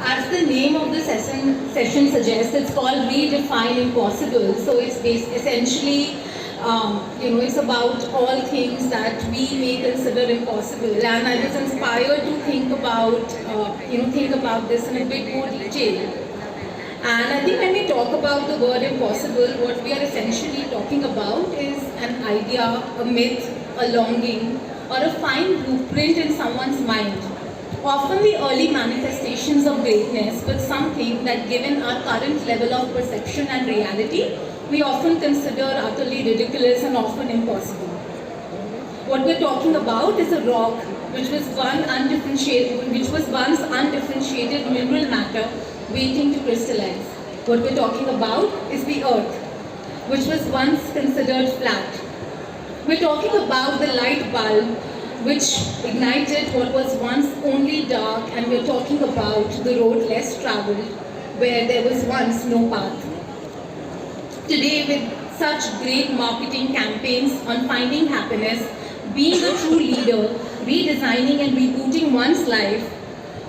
As the name of the session suggests, it's called Redefine Impossible. So it's essentially, it's about all things that we may consider impossible. And I was inspired to think about this in a bit more detail. And I think when we talk about the word impossible, what we are essentially talking about is an idea, a myth, a longing, or a fine blueprint in someone's mind. Often the early manifestations of greatness, but something that given our current level of perception and reality, we often consider utterly ridiculous and often impossible. What we're talking about is a rock which was once undifferentiated mineral matter waiting to crystallize. What we're talking about is the earth, which was once considered flat. We're talking about the light bulb which ignited what was once only dark, and we're talking about the road less traveled, where there was once no path. Today, with such great marketing campaigns on finding happiness, being a true leader, redesigning and rebooting one's life,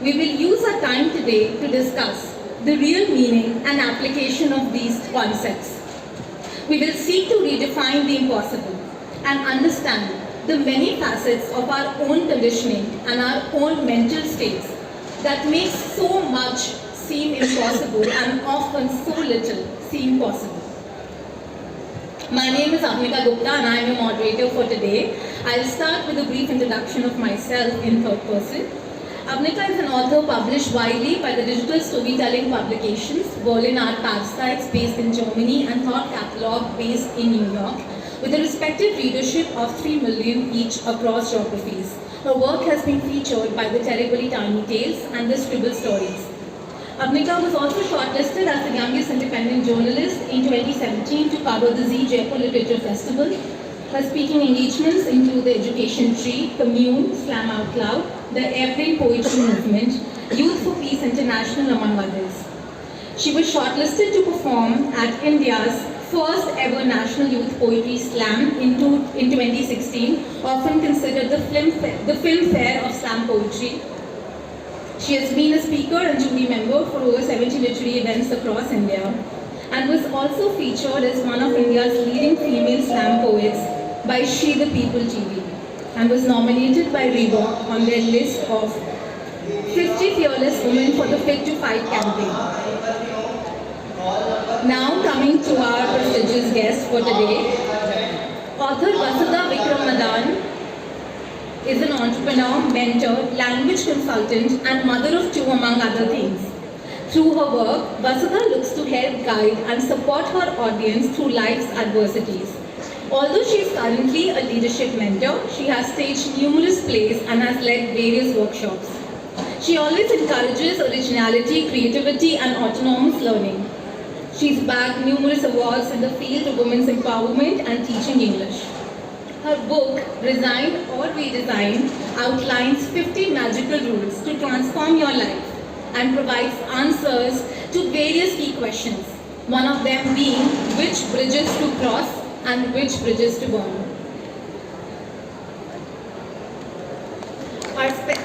we will use our time today to discuss the real meaning and application of these concepts. We will seek to redefine the impossible and understand the many facets of our own conditioning and our own mental states that makes so much seem impossible and often so little seem possible. My name is Avnika Gupta and I am your moderator for today. I'll start with a brief introduction of myself in third person. Avnika is an author published widely by the digital storytelling publications Berlin Art Parasites based in Germany and Thought Catalog based in New York, with a respective readership of 3 million each across geographies. Her work has been featured by the Terribly Tiny Tales and the Scribble Stories. Avnika was also shortlisted as the youngest independent journalist in 2017 to cover the Zee Jaipur Literature Festival. Her speaking engagements include the Education Tree, Commune, Slam Out Loud, the Airplane Poetry Movement, Youth for Peace International, among others. She was shortlisted to perform at India's first ever National Youth Poetry Slam in 2016, often considered the film fair of slam poetry. She has been a speaker and jury member for over 70 literary events across India, and was also featured as one of India's leading female slam poets by She the People TV, and was nominated by Reebok on their list of 50 fearless women for the Fit to Fight campaign. Now coming to our prestigious guest for today, author Vasudha Vikramadan is an entrepreneur, mentor, language consultant and mother of 2 among other things. Through her work, Vasudha looks to help guide and support her audience through life's adversities. Although she is currently a leadership mentor, she has staged numerous plays and has led various workshops. She always encourages originality, creativity and autonomous learning. She's bagged numerous awards in the field of women's empowerment and teaching English. Her book, Resign or Redesign, outlines 50 magical rules to transform your life and provides answers to various key questions, one of them being which bridges to cross and which bridges to burn.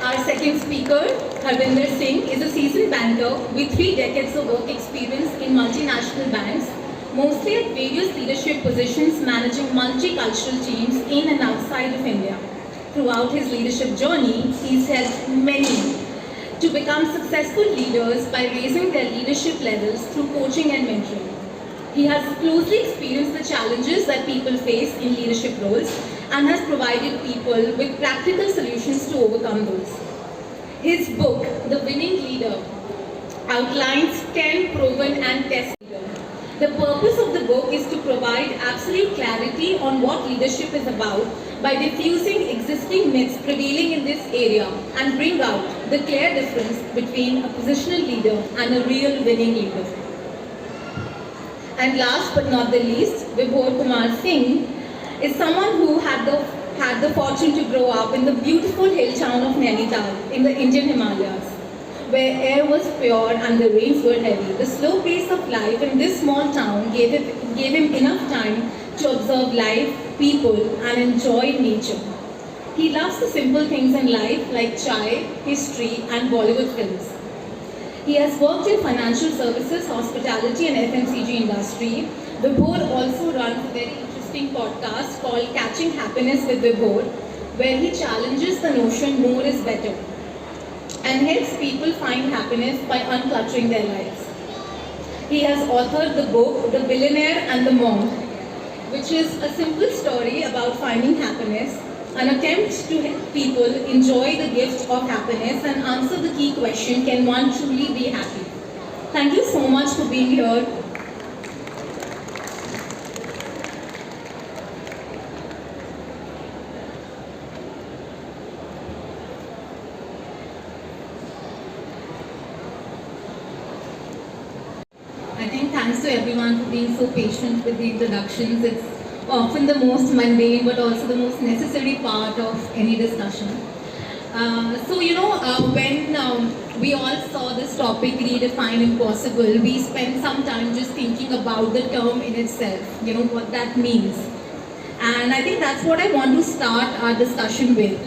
Our second speaker, Harvinder Singh, is a seasoned banker with 3 decades of work experience in multinational banks, mostly at various leadership positions managing multicultural teams in and outside of India. Throughout his leadership journey, he's helped many to become successful leaders by raising their leadership levels through coaching and mentoring. He has closely experienced the challenges that people face in leadership roles and has provided people with practical solutions to overcome those. His book, The Winning Leader, outlines 10 proven and tested leaders. The purpose of the book is to provide absolute clarity on what leadership is about by diffusing existing myths prevailing in this area and bring out the clear difference between a positional leader and a real winning leader. And last but not the least, Vibhor Kumar Singh is someone who had the fortune to grow up in the beautiful hill town of Nainital in the Indian Himalayas, where air was pure and the rains were heavy. The slow pace of life in this small town gave him enough time to observe life, people, and enjoy nature. He loves the simple things in life like chai, history, and Bollywood films. He has worked in financial services, hospitality and FMCG industry. Vibhor also runs a very interesting podcast called Catching Happiness with Vibhor, where he challenges the notion more is better and helps people find happiness by unclustering their lives. He has authored the book The Billionaire and the Monk, which is a simple story about finding happiness, an attempt to help people enjoy the gift of happiness and answer the key question, can one truly be happy? Thank you so much for being here. I think thanks to everyone for being so patient with the introductions. It's often the most mundane but also the most necessary part of any discussion. When we all saw this topic, redefine impossible, we spent some time just thinking about the term in itself, what that means. And I think that's what I want to start our discussion with.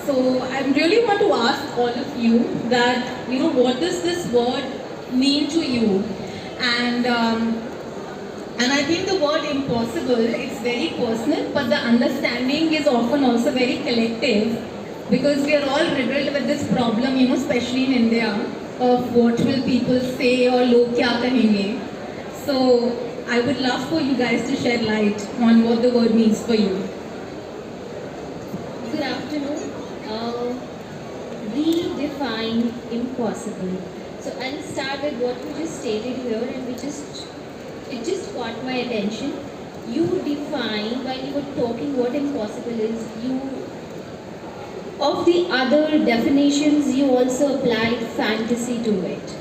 So I really want to ask all of you that, what does this word mean to you? And I think the word impossible, it's very personal, but the understanding is often also very collective, because we are all riddled with this problem, especially in India, of what will people say or log kya kahenge. So I would love for you guys to shed light on what the word means for you. Good afternoon. Redefine impossible. So I'll start with what you just stated here, and it just caught my attention. You define, while you were talking what impossible is, of the other definitions, you also applied fantasy to it,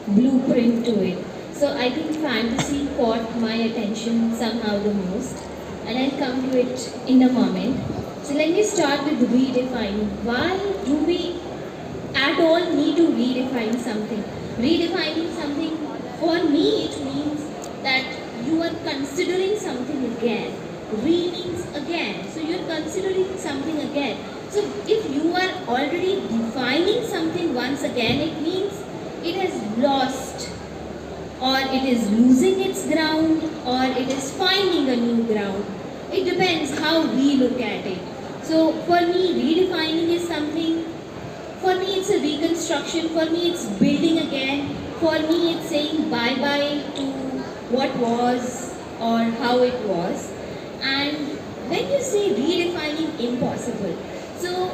blueprint to it. So I think fantasy caught my attention somehow the most, and I'll come to it in a moment. So let me start with redefining. Why do we at all need to redefine something? Redefining something, for me, it means that you are considering something again. Re means again. So you're considering something again. So if you are already defining something once again, it means it has lost, or it is losing its ground, or it is finding a new ground. It depends how we look at it. So for me, redefining is something. For me, it's a reconstruction. For me, it's building again. For me, it's saying bye-bye to what was or how it was. And when you say redefining impossible, so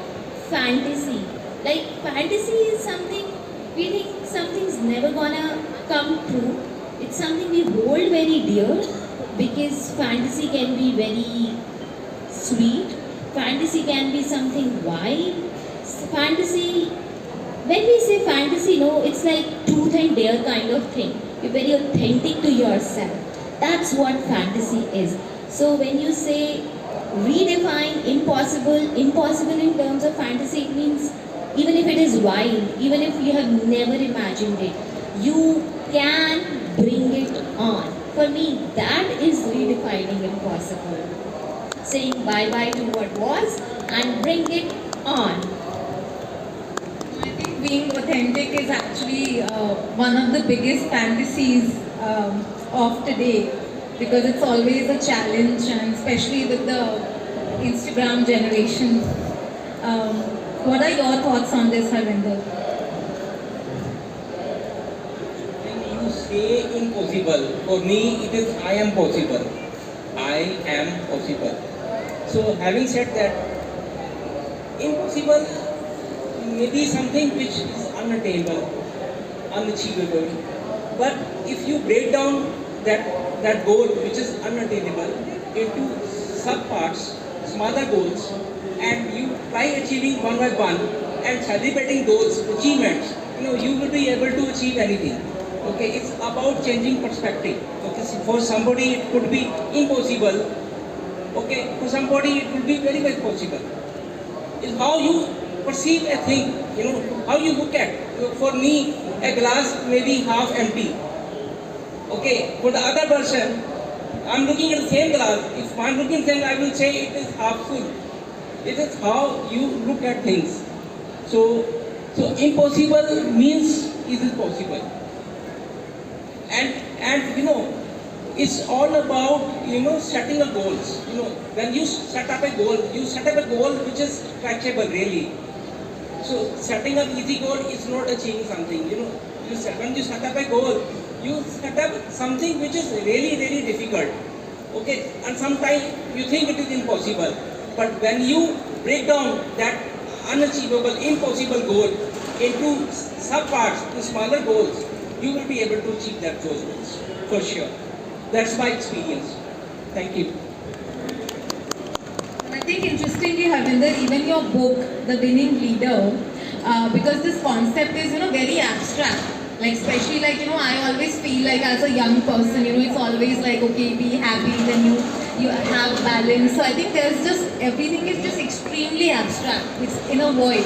fantasy, like fantasy is something we think something's never gonna come true. It's something we hold very dear, because fantasy can be very sweet. Fantasy can be something wild. Fantasy, when we say fantasy, it's like truth and dare kind of thing. You're very authentic to yourself. That's what fantasy is. So when you say redefine impossible in terms of fantasy, it means even if it is wild, even if you have never imagined it, you can bring it on. For me, that is redefining impossible. Saying bye-bye to what was and bring it on. Being authentic is actually one of the biggest fantasies of today, because it's always a challenge, and especially with the Instagram generation. What are your thoughts on this, Harvinder? When you say impossible, for me it is I am possible. I am possible. So having said that, impossible may be something which is unattainable, unachievable. But if you break down that goal which is unattainable into sub-parts, smaller goals, and you try achieving one by one and celebrating those achievements, you will be able to achieve anything. Okay, it's about changing perspective. Okay, so for somebody it could be impossible. Okay, for somebody it will be very, very possible. It's how you perceive a thing, how you look at. For me, a glass may be half empty. Okay, for the other person, I'm looking at the same glass. If I'm looking at the same, I will say it is half full. It is how you look at things. So impossible means is it possible. And it's all about setting a goals. When you set up a goal, which is catchable really. So setting up easy goal is not achieving something. When you set up a goal, you set up something which is really really difficult. Okay, and sometimes you think it is impossible, but when you break down that unachievable, impossible goal into sub-parts, to smaller goals, you will be able to achieve those goals, for sure. That's my experience. Thank you. I think interestingly, Harvinder, even your book, The Winning Leader, because this concept is, very abstract. Like, especially like, I always feel like as a young person, it's always like, okay, be happy, then you have balance. So I think everything is just extremely abstract. It's in a void.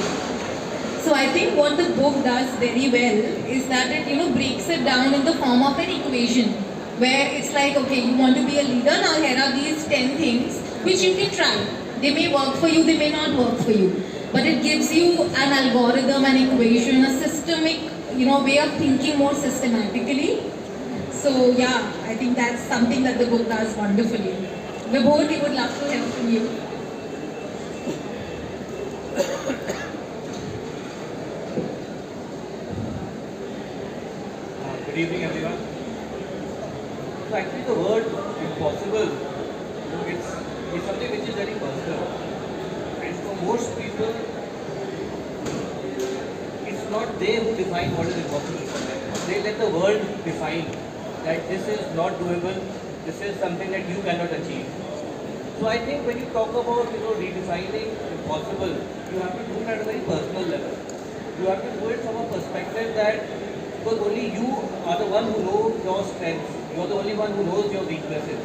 So I think what the book does very well is that it, breaks it down in the form of an equation. Where it's like, okay, you want to be a leader, now here are these 10 things which you can try. They may work for you, they may not work for you. But it gives you an algorithm, an equation, a systemic, way of thinking more systematically. So yeah, I think that's something that the book does wonderfully. Vibhor, we would love to hear from you. Good evening, everyone. So actually the word impossible, it's something which is very personal. And for most people, it's not they who define what is impossible for them. They let the world define that this is not doable, this is something that you cannot achieve. So I think when you talk about redefining impossible, you have to do it at a very personal level. You have to do it from a perspective that because only you are the one who knows your strengths. You are the only one who knows your weaknesses.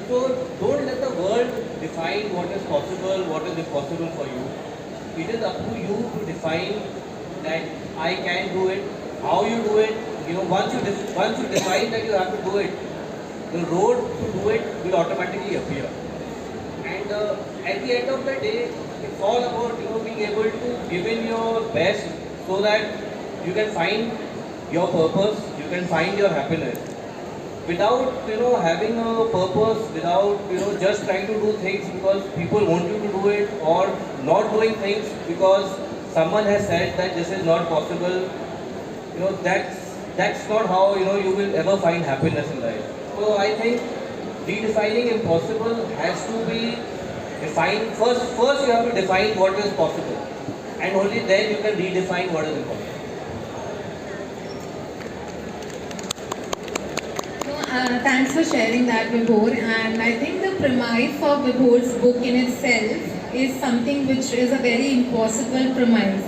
So don't let the world define what is possible, what is impossible for you. It is up to you to define that I can do it, how you do it. Once you decide that you have to do it, the road to do it will automatically appear. And at the end of the day, it's all about being able to give in your best so that you can find your purpose, you can find your happiness. Without having a purpose, without just trying to do things because people want you to do it, or not doing things because someone has said that this is not possible, that's not how you will ever find happiness in life. So I think redefining impossible has to be defined. First you have to define what is possible, and only then you can redefine what is impossible. Thanks for sharing that, Vibhor. And I think the premise for Vibhor's book in itself is something which is a very impossible premise.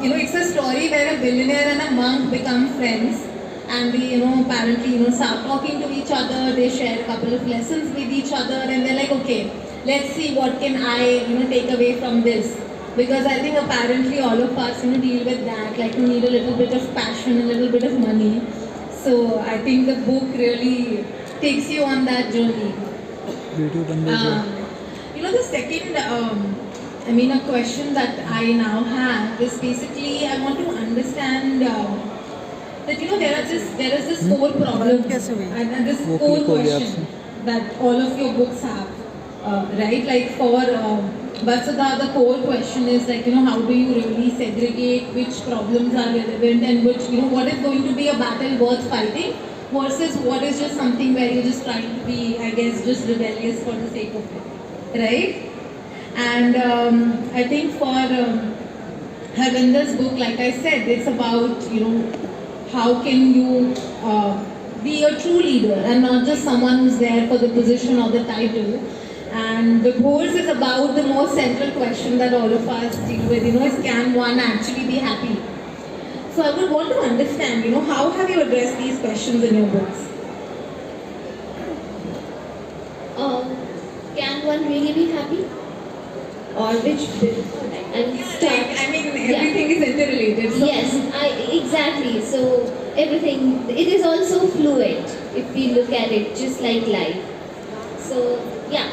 It's a story where a billionaire and a monk become friends, and they, apparently, start talking to each other. They share a couple of lessons with each other, and they're like, okay, let's see what can I, take away from this. Because I think apparently all of us, deal with that. Like, you need a little bit of passion, a little bit of money. So I think the book really takes you on that journey. The second, a question that I now have is basically I want to understand that there is this core problem and this core question that all of your books have, right? Like for Vasudha, the core question is like, how do you really segregate which problems are relevant and which, what is going to be a battle worth fighting versus what is just something where you're just trying to be, I guess, just rebellious for the sake of it, right? And I think for Harvinder's book, like I said, it's about, how can you be a true leader and not just someone who's there for the position or the title. And the course is about the most central question that all of us deal with, is can one actually be happy? So I would want to understand, how have you addressed these questions in your books? Can one really be happy? Or which bit? Everything is interrelated. So Yes, exactly. So everything, it is also fluid if we look at it, just like life. So yeah.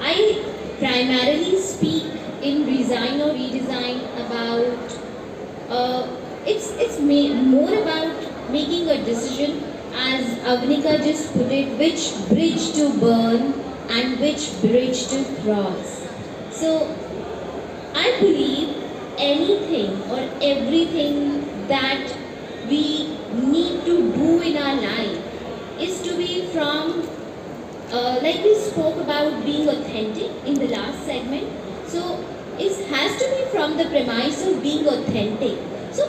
I primarily speak in Resign or Redesign about more about making a decision, as Agnika just put it, which bridge to burn and which bridge to cross. So I believe anything or everything that we need to do in our life is to be from, like we spoke about being authentic in the last segment. So it has to be from the premise of being authentic. So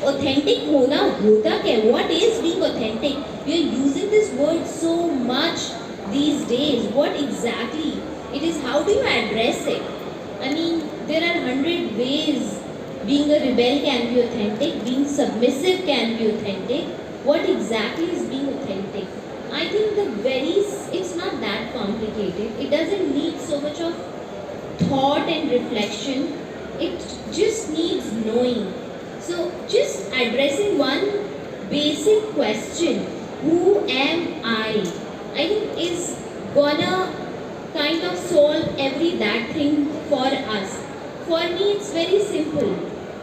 authentic होना होता क्या? What is being authentic? We are using this word so much these days. What exactly it is? How do you address it? I mean, there are 100 ways. Being a rebel can be authentic. Being submissive can be authentic. What exactly is being authentic? I think it's not that complicated. It doesn't need so much of thought and reflection. It just needs knowing. So just addressing one basic question, who am I think is gonna kind of solve every that thing for us. For me, it's very simple.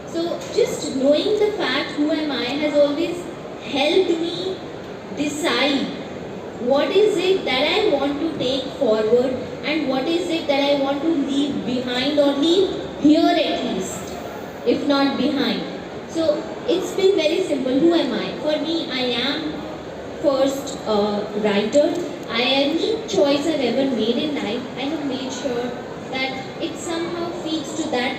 So just knowing the fact who am I has always helped me decide what is it that I want to take forward and what is it that I want to leave behind or leave here at least, if not behind. So it's been very simple. Who am I? For me, I am first a writer. Any choice I've ever made in life, I have made sure that it somehow feeds to that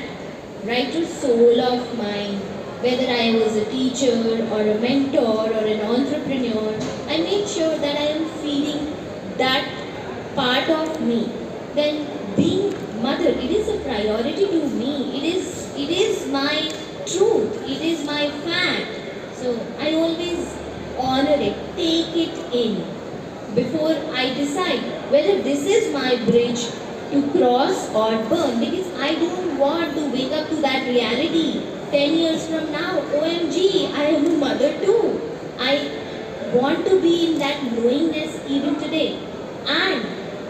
writer's soul of mine. Whether I was a teacher or a mentor or an entrepreneur, I made sure that I am feeding that part of me. Then being mother, it is a priority to me. It is my truth. It is my fact. So I always honor it, take it in before I decide whether this is my bridge to cross or burn, because I don't want to wake up to that reality 10 years from now. OMG, I am a mother too. I want to be in that knowingness even today. And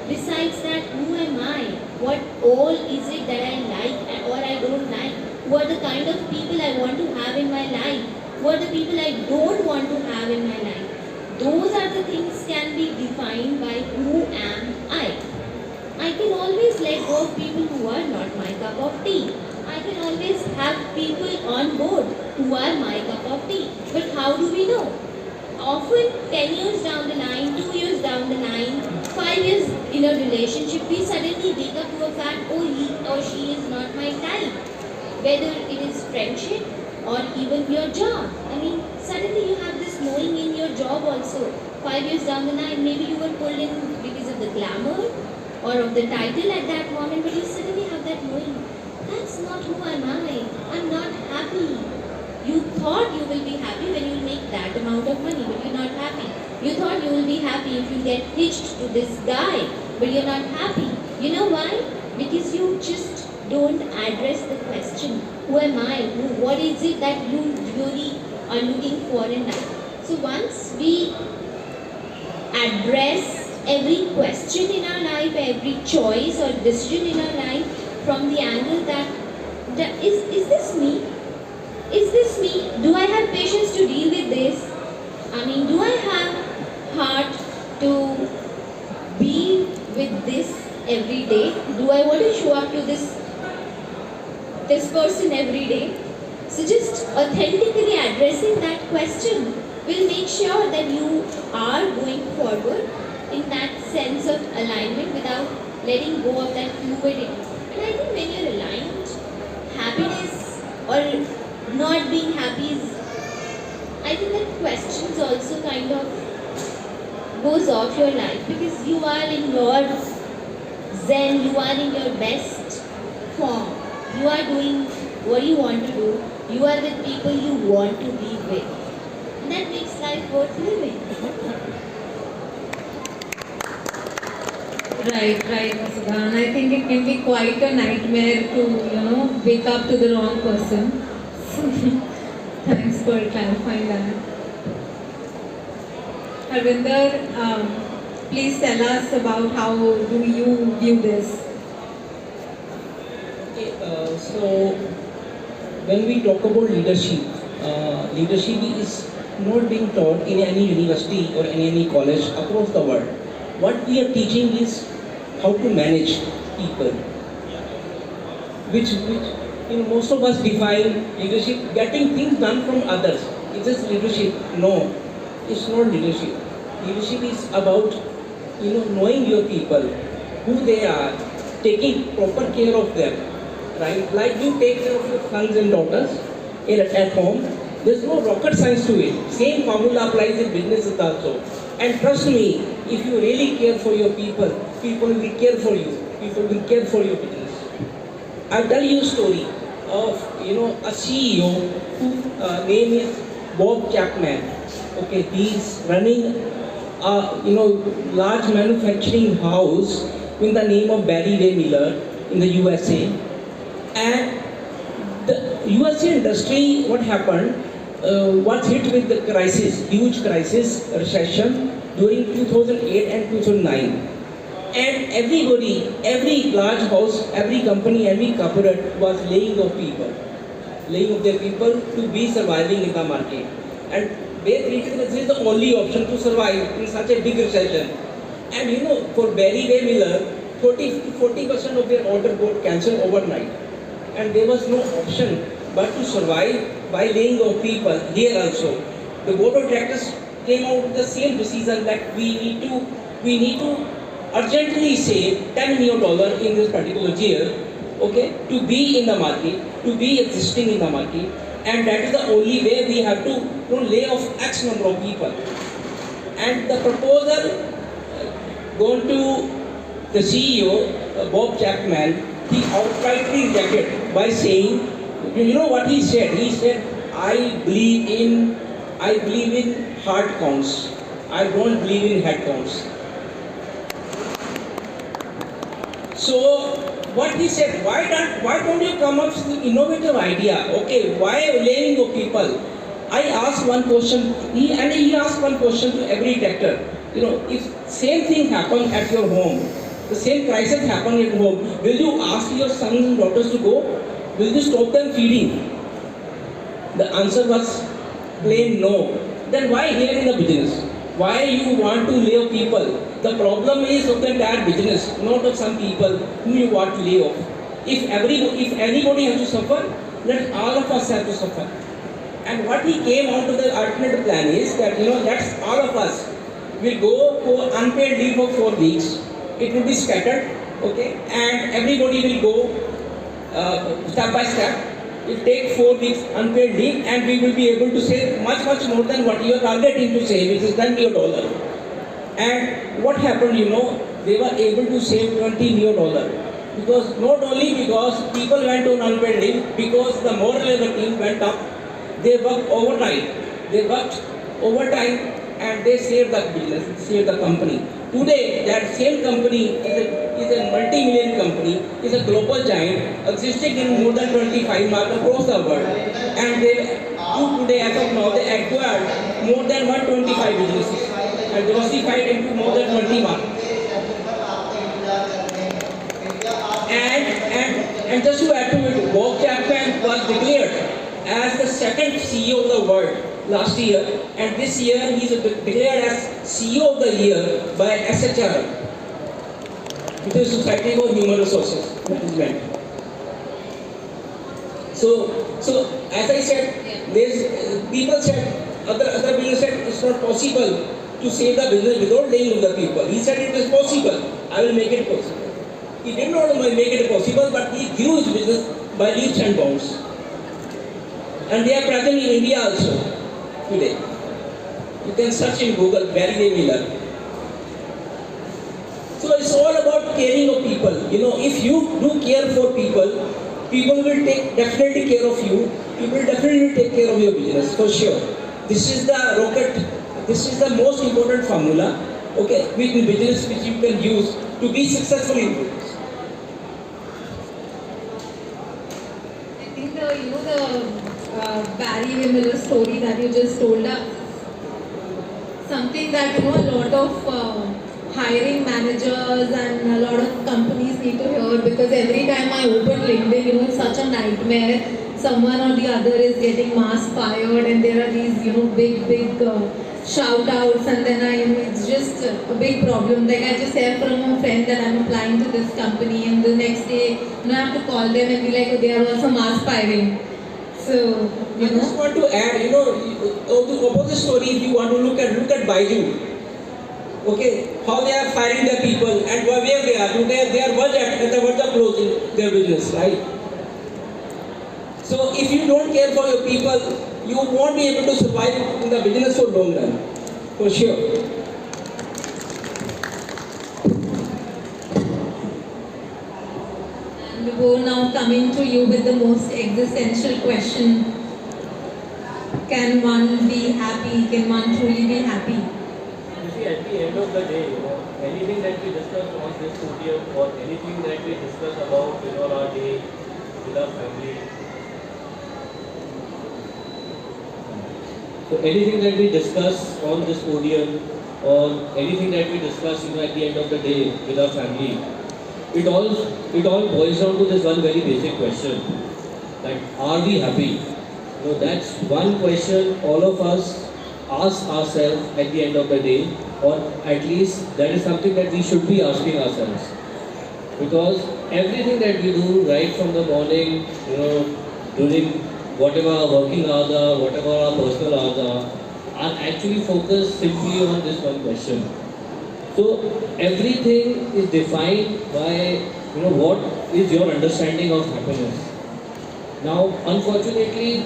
besides that, who am I? What all is it that I like or I don't like? What are the kind of people I want to have in my life? What are the people I don't want to have in my life? Those are the things can be defined by who am I. I can always let go of people who are not my cup of tea. I can always have people on board who are my cup of tea. But how do we know? Often 10 years down the line, 2 years down the line, 5 years in a relationship, we suddenly wake up to a fact, oh, he or she is not my type. Whether it is friendship or even your job. I mean, suddenly you have this knowing in your job also. 5 years down the line, maybe you were pulled in because of the glamour or of the title at that moment, but you suddenly have that knowing. That's not who am I. I'm not happy. You thought you will be happy when you make that amount of money, but you're not happy. You thought you will be happy if you get hitched to this guy, but you're not happy. You know why? Because you just don't address the question, who am I? What is it that you really are looking for in life? So once we address every question in our life, every choice or decision in our life from the angle that is this me? Is this me? Do I have patience to deal with this? I mean, do I have heart to be with this every day? Do I want to show up to this person every day? So just authentically addressing that question will make sure that you are going forward in that sense of alignment without letting go of that fluidity. And I think when you're aligned, happiness or not being happy is, I think that questions also kind of goes off your life, because you are in your zen, you are in your best form. You are doing what you want to do. You are with people you want to be with. And that makes life worth living. Right, Vasudha. And I think it can be quite a nightmare to, wake up to the wrong person. Thanks for clarifying that. Harvinder, please tell us about how do you view this? Okay, so when we talk about leadership, leadership is not being taught in any university or in any college across the world. What we are teaching is how to manage people, which most of us define leadership getting things done from others. Is this leadership? No, it's not leadership. Leadership is about knowing your people, who they are, taking proper care of them, right? Like you take care of your sons and daughters at home. There's no rocket science to it. Same formula applies in businesses also. And trust me, if you really care for your people, people will care for you. People will care for your business. I'll tell you a story of a CEO who name is Bob Chapman. Okay, he's running a large manufacturing house in the name of Barry Ray Miller in the USA. And the USA industry, what happened, was hit with the crisis, huge crisis, recession during 2008 and 2009. And everybody, every large house, every company, every corporate was laying off their people to be surviving in the market. And they treated this is the only option to survive in such a big recession. And for Barry Ray Miller, 40% of their order got cancelled overnight. And there was no option but to survive by laying off people here also. The board of directors came out with the same decision that we need to urgently save $10 million in this particular year, okay, to be in the market, to be existing in the market, and that is the only way we have to lay off X number of people. And the proposal gone to the CEO, Bob Chapman, he outrightly rejected by saying, what he said? He said, I believe in heart counts. I don't believe in head counts. So what he said, why don't you come up with an innovative idea? Okay, why laying of people? I asked one question, he asked one question to every director. If same thing happened at your home, the same crisis happened at home, will you ask your sons and daughters to go? Will you stop them feeding? The answer was plain no. Then why here in the business? Why you want to lay off people? The problem is of the entire business, not of some people who you want to lay off. If anybody has to suffer, then all of us have to suffer. And what he came out of the alternate plan is that that's all of us will go for unpaid leave for 4 weeks. It will be scattered, okay, and everybody will go step by step. It will take 4 weeks unpaid leave, and we will be able to save much more than what you are targeting to save, which is $10 million. And what happened, they were able to save $20 million. Because not only because people went on unpaid leave, because the morale of the team went up. They worked overnight. They worked overtime, and they saved the business, saved the company. Today, that same company is a multi-million company, is a global giant, existing in more than 25 markets across the world. And today, as of now, they acquired more than 125 businesses and diversified into more than 20 markets. And just to add to it, Bob Chapman was declared as the second CEO of the world last year, and this year he is declared as CEO of the year by SHR, which is Society for Human Resources Management. So as I said, people said, other business said it's not possible to save the business without laying off the people. He said it is possible. I will make it possible. He did not make it possible, but he grew his business by leaps and bounds. And they are present in India also today. You can search in Google, Barry Ray Miller. So it's all about caring of people. If you do care for people, people will definitely care of you. People will definitely take care of your business, for sure. This is the rocket, this is the most important formula, okay, in business which you can use to be successful in business. I think the Barry Ray Miller story that you just told us, something that a lot of hiring managers and a lot of companies need to hear, because every time I open LinkedIn, it's such a nightmare. someone or the other is getting mass fired and there are these, big shout outs, and then it's just a big problem. Like I just hear from a friend that I'm applying to this company, and the next day, I have to call them and be like, oh, they are also mass firing. So, I just want to add, the opposite story. If you want to look at Baidu. Okay, how they are firing their people and where they are. They are verge at the verge of closing their business, right? So if you don't care for your people, you won't be able to survive in the business for long run, for sure. And before now coming to you with the most existential question, can one be happy? Can one truly be happy? You see, at the end of the day, anything that we discuss on this podium or anything that we discuss about, our day with our family. So anything that we discuss on this podium or anything that we discuss, at the end of the day with our family, it all boils down to this one very basic question: that are we happy? That's one question all of us ask ourselves at the end of the day, or at least that is something that we should be asking ourselves. Because everything that we do right from the morning, during whatever our working hours are, whatever our personal hours are actually focused simply on this one question. So everything is defined by, what is your understanding of happiness. Now, unfortunately,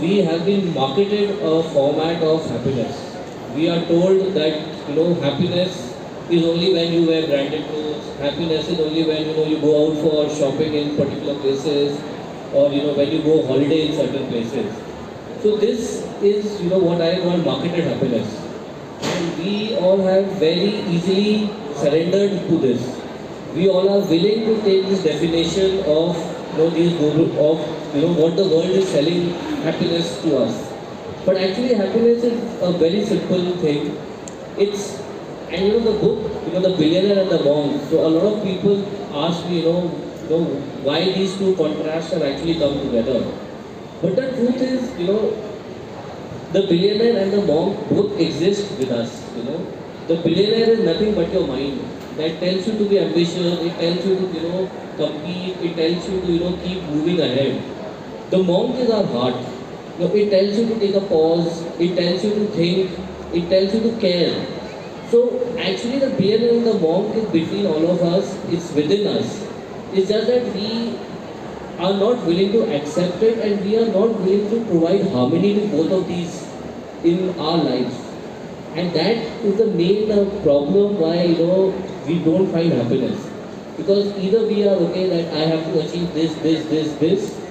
we have been marketed a format of happiness. We are told that, happiness is only when you wear branded clothes. Happiness is only when, you go out for shopping in particular places, or, when you go holiday in certain places. So this is, what I call marketed happiness. And we all have very easily surrendered to this. We all are willing to take this definition of, what the world is selling happiness to us. But actually happiness is a very simple thing. And the book, The Billionaire and the Monk. So a lot of people ask me, why these two contrasts have actually come together. But the truth is, the billionaire and the monk both exist with us. The billionaire is nothing but your mind. That tells you to be ambitious, it tells you to, compete, it tells you to, keep moving ahead. The monk is our heart. It tells you to take a pause, it tells you to think, it tells you to care. So actually the billionaire and the monk is between all of us, it's within us. It's just that we are not willing to accept it, and we are not willing to provide harmony to both of these in our lives. And that is the main problem why we don't find happiness. Because either we are okay that I have to achieve this,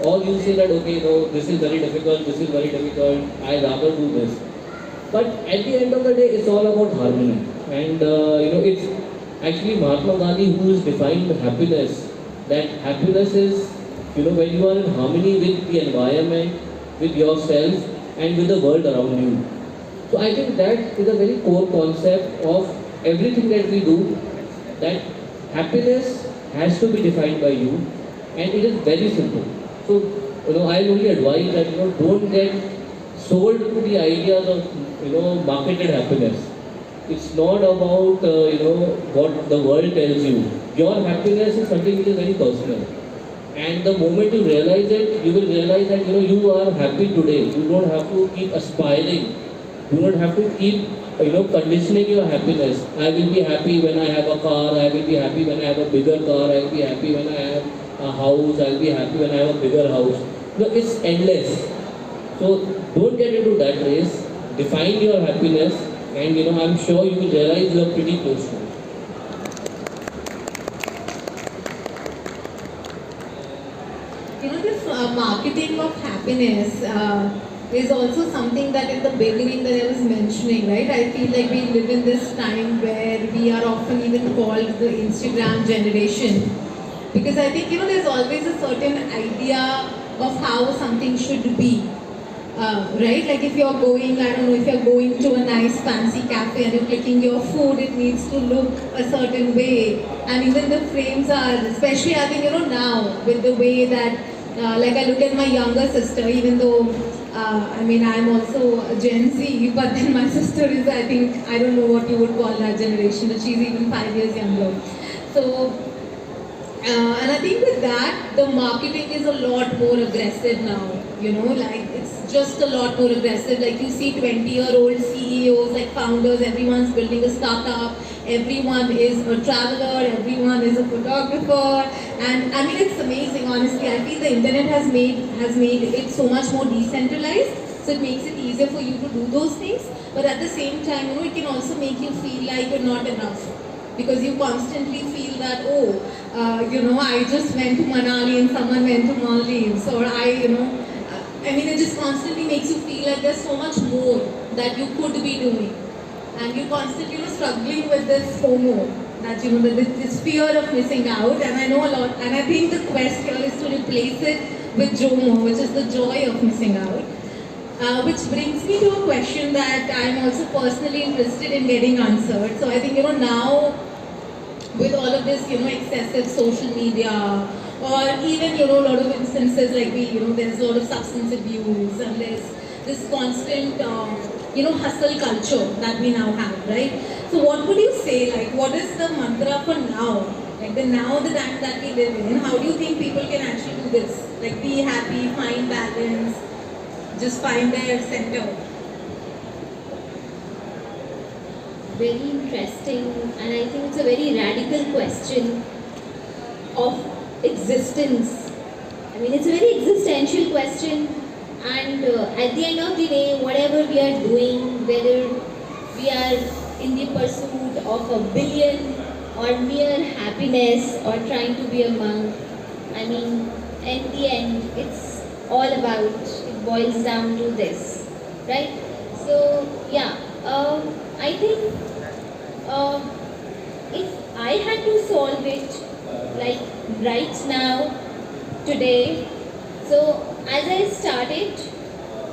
or you say that okay, this is very difficult, I rather do this. But at the end of the day, it's all about harmony. And it's actually Mahatma Gandhi who has defined happiness. That happiness is, when you are in harmony with the environment, with yourself, and with the world around you. So I think that is a very core concept of everything that we do, that happiness has to be defined by you, and it is very simple. So, I will only advise that, don't get sold to the ideas of, marketed happiness. It's not about, what the world tells you. Your happiness is something which is very personal. And the moment you realize it, you will realize that, you are happy today. You don't have to keep aspiring. You don't have to keep, conditioning your happiness. I will be happy when I have a car. I will be happy when I have a bigger car. I will be happy when I have a house. I will be happy when I have a bigger house. It's endless. So don't get into that race. Define your happiness, and I'm sure you will realize you are pretty close to it. This marketing of happiness is also something that in the beginning that I was mentioning, right? I feel like we live in this time where we are often even called the Instagram generation. Because I think, there's always a certain idea of how something should be. Right? Like if you're going, I don't know, if you're going to a nice fancy cafe and you're clicking your food, it needs to look a certain way. And even the frames are, especially I think, now with the way that Like I look at my younger sister, even though I mean I'm also a Gen Z, but then my sister is, I think, I don't know what you would call that generation, but she's even 5 years younger. So and I think with that, the marketing is a lot more aggressive now. You know, like it's just a lot more aggressive. Like you see 20-year-old CEOs, like founders, everyone's building a startup. Everyone is a traveler. Everyone is a photographer. And I mean, it's amazing. Honestly, I feel the internet has made it so much more decentralized. So it makes it easier for you to do those things. But at the same time, you know, it can also make you feel like you're not enough, because you constantly feel that, you know, I just went to Manali and someone went to Maldives, or I mean, it just constantly makes you feel like there's so much more that you could be doing, and you constantly, you know, struggling with this FOMO, that, you know, this fear of missing out. And I know a lot, and I think the quest here is to replace it with JOMO, which is the joy of missing out. Which brings me to a question that I'm also personally interested in getting answered. So I think, you know, now with all of this, you know, excessive social media, or even, you know, a lot of instances like there's a lot of substance abuse, and there's this constant, you know, hustle culture that we now have, right? So what would you say, like, what is the mantra for now? Like the time that we live in, how do you think people can actually do this? Like be happy, find balance, just find their center. Very interesting, and I think it's a very radical question of existence. I mean, it's a very existential question, and at the end of the day, whatever we are doing, whether we are in the pursuit of a billion or mere happiness or trying to be a monk, I mean, at the end, it's all about, it boils down to this, right? So, yeah, I think if I had to solve it, like right now, today, so as I started,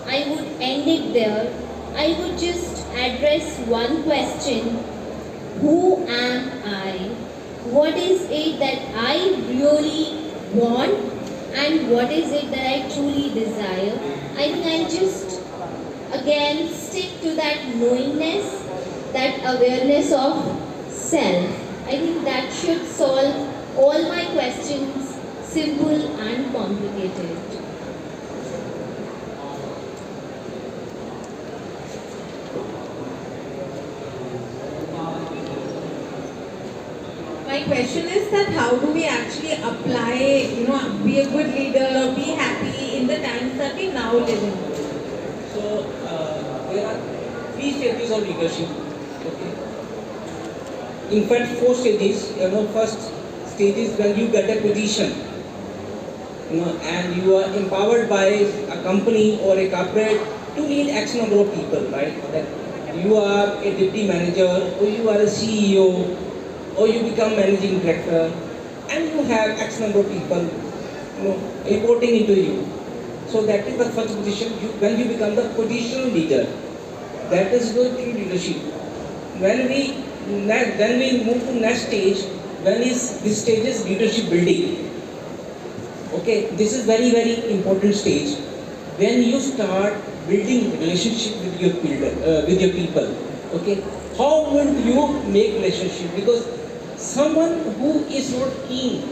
I would end it there. I would just address one question: who am I? What is it that I really want, and what is it that I truly desire? I think I'll just again stick to that knowingness, that awareness of self. I think that should solve all my questions, simple and complicated. My question is that how do we actually apply, you know, be a good leader, be happy in the times that we now live in? So there are 3 stages of leadership. Okay. In fact, 4 stages. You know, first stage is when you get a position, you know, and you are empowered by a company or a corporate to lead X number of people, right? That you are a deputy manager, or you are a CEO, or you become managing director, and you have X number of people, you know, reporting into you. So that is the first position. When you become the positional leader, that is the true leadership. When we move to next stage, this stage is leadership building. Okay, this is very, very important stage. When you start building relationship with your people. Okay, how would you make relationship? Because someone who is not keen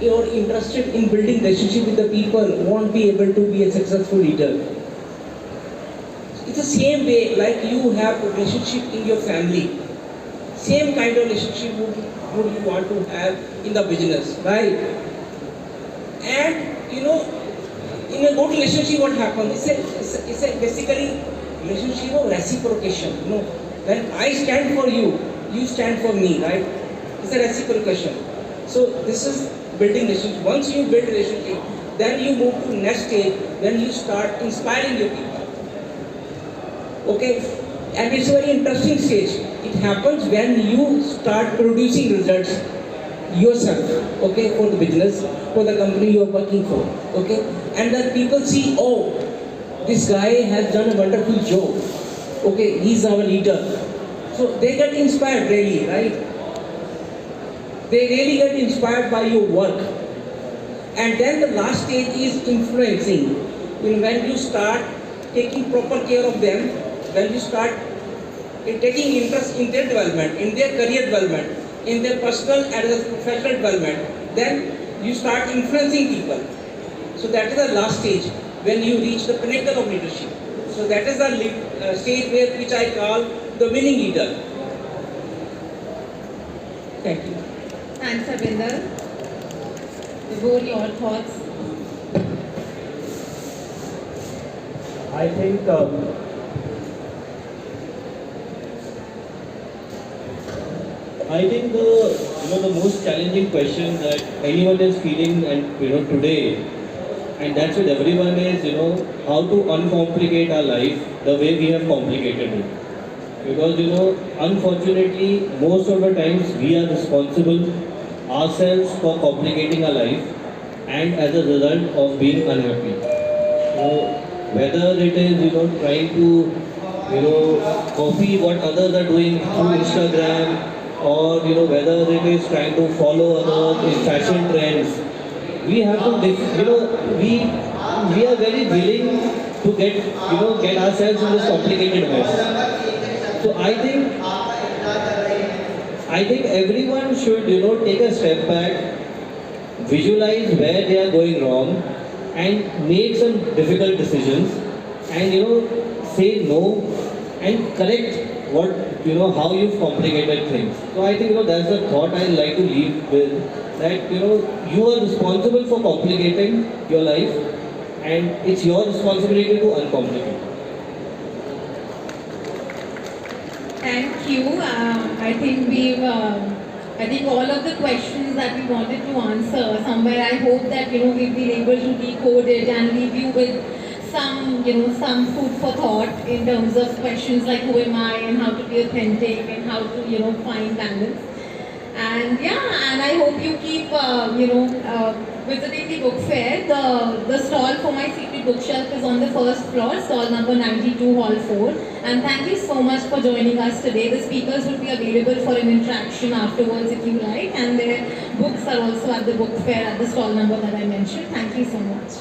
or interested in building relationship with the people won't be able to be a successful leader. It's the same way, like you have a relationship in your family. Same kind of relationship would you want to have in the business, right? And you know, in a good relationship, what happens? It's a basically relationship of reciprocation. You know, when I stand for you, you stand for me, right? It's a reciprocation. So this is building relationship. Once you build relationship, then you move to next stage. Then you start inspiring your people. Okay, and it's a very interesting stage. It happens when you start producing results yourself, okay, for the business, for the company you are working for, okay, and then people see, oh, this guy has done a wonderful job, okay, he's our leader. So they get inspired really, right? They really get inspired by your work. And then the last stage is influencing. When you start taking proper care of them, when you start taking interest in their development, in their career development, in their personal and professional development, then you start influencing people. So that is the last stage when you reach the pinnacle of leadership. So that is the stage which I call the winning leader. Thank you. Thanks, Harvinder. Vibhor, your thoughts? I think the most challenging question that anyone is feeling and today, and that's what everyone is how to uncomplicate our life the way we have complicated it. Because unfortunately most of the times we are responsible ourselves for complicating our life, and as a result of being unhappy. Whether it is trying to copy what others are doing through Instagram, or whether it is trying to follow others in fashion trends, we have to we are very willing to get ourselves in this complicated mess. So I think everyone should take a step back, visualize where they are going wrong, and make some difficult decisions, and say no and correct what how you've complicated things. So I think that's the thought I'd like to leave with, that you are responsible for complicating your life, and it's your responsibility to uncomplicate. Thank you. I think all of the questions that we wanted to answer, somewhere I hope that we've been able to decode it and leave you with some food for thought in terms of questions like who am I and how to be authentic and how to find balance. And I hope you keep visiting the book fair. The stall for my secret bookshelf is on the first floor, stall number 92, hall 4. And thank you so much for joining us today. The speakers will be available for an interaction afterwards if you like, and their books are also at the book fair at the stall number that I mentioned. Thank you so much.